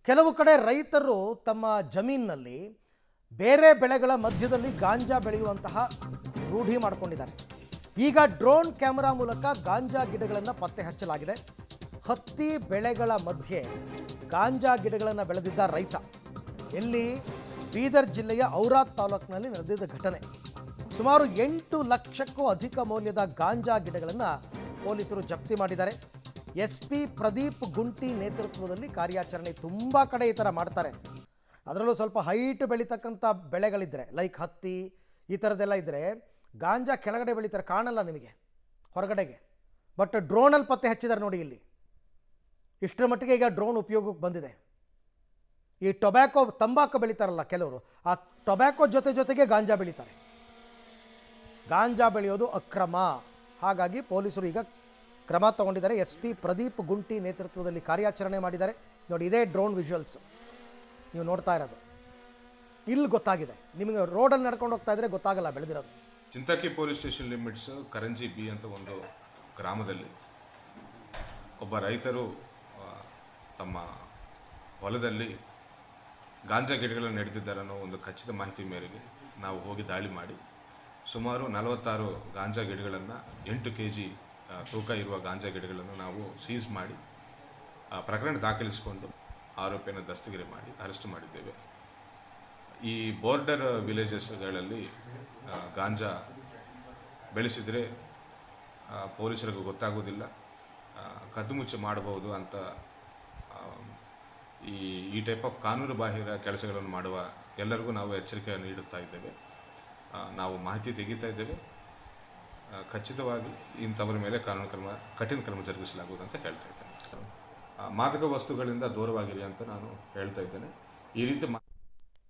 ಕೆಲವು ಕಡೆ ರೈತರು ತಮ್ಮ ಜಮೀನಿನಲ್ಲಿ ಬೇರೆ ಬೆಳೆಗಳ ಮಧ್ಯದಲ್ಲಿ ಗಾಂಜಾ ಬೆಳೆಯುವಂತಹ ರೂಢಿ ಮಾಡಿಕೊಂಡಿದ್ದಾರೆ. ಈಗ ಡ್ರೋನ್ ಕ್ಯಾಮೆರಾ ಮೂಲಕ ಗಾಂಜಾ ಗಿಡಗಳನ್ನು ಪತ್ತೆ ಹಚ್ಚಲಾಗಿದೆ. ಹತ್ತಿ ಬೆಳೆಗಳ ಮಧ್ಯೆ ಗಾಂಜಾ ಗಿಡಗಳನ್ನು ಬೆಳೆದಿದ್ದ ರೈತ ಎಲ್ಲಿ ಬೀದರ್ ಜಿಲ್ಲೆಯ ಔರಾದ್ ತಾಲೂಕಿನಲ್ಲಿ ನಡೆದಿದ್ದ ಘಟನೆ. ಸುಮಾರು 8 ಲಕ್ಷಕ್ಕೂ ಅಧಿಕ ಮೌಲ್ಯದ ಗಾಂಜಾ ಗಿಡಗಳನ್ನು ಪೊಲೀಸರು ಜಪ್ತಿ ಮಾಡಿದ್ದಾರೆ. SP ಪ್ರದೀಪ್ ಗುಂಟಿ ನೇತೃತ್ವದಲ್ಲಿ ಕಾರ್ಯಾಚರಣೆ. ತುಂಬ ಕಡೆ ಈ ಥರ ಮಾಡ್ತಾರೆ. ಅದರಲ್ಲೂ ಸ್ವಲ್ಪ ಹೈಟ್ ಬೆಳೀತಕ್ಕಂಥ ಬೆಳೆಗಳಿದ್ದರೆ ಲೈಕ್ ಹತ್ತಿ ಈ ಥರದ್ದೆಲ್ಲ ಇದ್ದರೆ ಗಾಂಜಾ ಕೆಳಗಡೆ ಬೆಳೀತಾರೆ, ಕಾಣಲ್ಲ ನಿಮಗೆ ಹೊರಗಡೆಗೆ. ಬಟ್ ಡ್ರೋನಲ್ಲಿ ಪತ್ತೆ ಹಚ್ಚಿದ್ದಾರೆ ನೋಡಿ. ಇಲ್ಲಿ ಇಷ್ಟರ ಮಟ್ಟಿಗೆ ಈಗ ಡ್ರೋನ್ ಉಪಯೋಗಕ್ಕೆ ಬಂದಿದೆ. ಈ ಟೊಬ್ಯಾಕೊ ತಂಬಾಕು ಬೆಳೀತಾರಲ್ಲ ಕೆಲವರು, ಆ ಟೊಬ್ಯಾಕೊ ಜೊತೆಗೆ ಗಾಂಜಾ ಬೆಳೀತಾರೆ. ಗಾಂಜಾ ಬೆಳೆಯೋದು ಅಕ್ರಮ. ಹಾಗಾಗಿ ಪೊಲೀಸರು ಈಗ ಕ್ರಮ ತಗೊಂಡಿದ್ದಾರೆ. SP ಪ್ರದೀಪ್ ಗುಂಟಿ ನೇತೃತ್ವದಲ್ಲಿ ಕಾರ್ಯಾಚರಣೆ ಮಾಡಿದ್ದಾರೆ. ನೋಡಿ, ಇದೇ ಡ್ರೋನ್ ವಿಜುವಲ್ಸ್ ನೀವು ನೋಡ್ತಾ ಇರೋದು. ಇಲ್ಲಿ ಗೊತ್ತಾಗಿದೆ ನಿಮಗೆ. ರೋಡಲ್ಲಿ ನಡ್ಕೊಂಡು ಹೋಗ್ತಾ ಇದ್ರೆ ಗೊತ್ತಾಗಲ್ಲ ಬೆಳೆದಿರೋದು. Chintaki police station limits Karanji B ಅಂತ ಒಂದು ಗ್ರಾಮದಲ್ಲಿ ಒಬ್ಬ ರೈತರು ತಮ್ಮ ಹೊಲದಲ್ಲಿ ಗಾಂಜಾ ಗಿಡಗಳನ್ನು ನೆಡೆದಿದ್ದಾರೆ ಅನ್ನೋ ಒಂದು ಖಚಿತ ಮಾಹಿತಿ ಮೇರೆಗೆ ನಾವು ಹೋಗಿ ದಾಳಿ ಮಾಡಿ ಸುಮಾರು 46 ಗಾಂಜಾ ಗಿಡಗಳನ್ನು 8 kg ತೂಕ ಇರುವ ಗಾಂಜಾ ಗಿಡಗಳನ್ನು ನಾವು ಸೀಸ್ ಮಾಡಿ ಪ್ರಕರಣ ದಾಖಲಿಸಿಕೊಂಡು ಆರೋಪಿಯನ್ನು ದಸ್ತಗಿರಿ ಮಾಡಿ ಅರೆಸ್ಟ್ ಮಾಡಿದ್ದೇವೆ. ಈ ಬಾರ್ಡರ್ ವಿಲೇಜಸ್ಗಳಲ್ಲಿ ಗಾಂಜಾ ಬೆಳೆಸಿದರೆ ಪೊಲೀಸರಿಗೂ ಗೊತ್ತಾಗೋದಿಲ್ಲ, ಕದ್ದುಮುಚ್ಚು ಮಾಡಬಹುದು ಅಂತ ಈ ಟೈಪ್ ಆಫ್ ಕಾನೂನು ಬಾಹಿರ ಕೆಲಸಗಳನ್ನು ಮಾಡುವ ಎಲ್ಲರಿಗೂ ನಾವು ಎಚ್ಚರಿಕೆ ನೀಡುತ್ತಾ ಇದ್ದೇವೆ. ನಾವು ಮಾಹಿತಿ ತೆಗಿತಾ ಇದ್ದೇವೆ. ಖಚಿತವಾಗಿ ಇಂಥವರ ಮೇಲೆ ಕಠಿಣ ಕ್ರಮ ಜರುಗಿಸಲಾಗುವುದು ಅಂತ ಹೇಳ್ತಾ ಇದ್ದೇನೆ. ಮಾದಕ ವಸ್ತುಗಳಿಂದ ದೂರವಾಗಿರಿ ಅಂತ ನಾನು ಹೇಳ್ತಾ ಇದ್ದೇನೆ. ಈ ರೀತಿ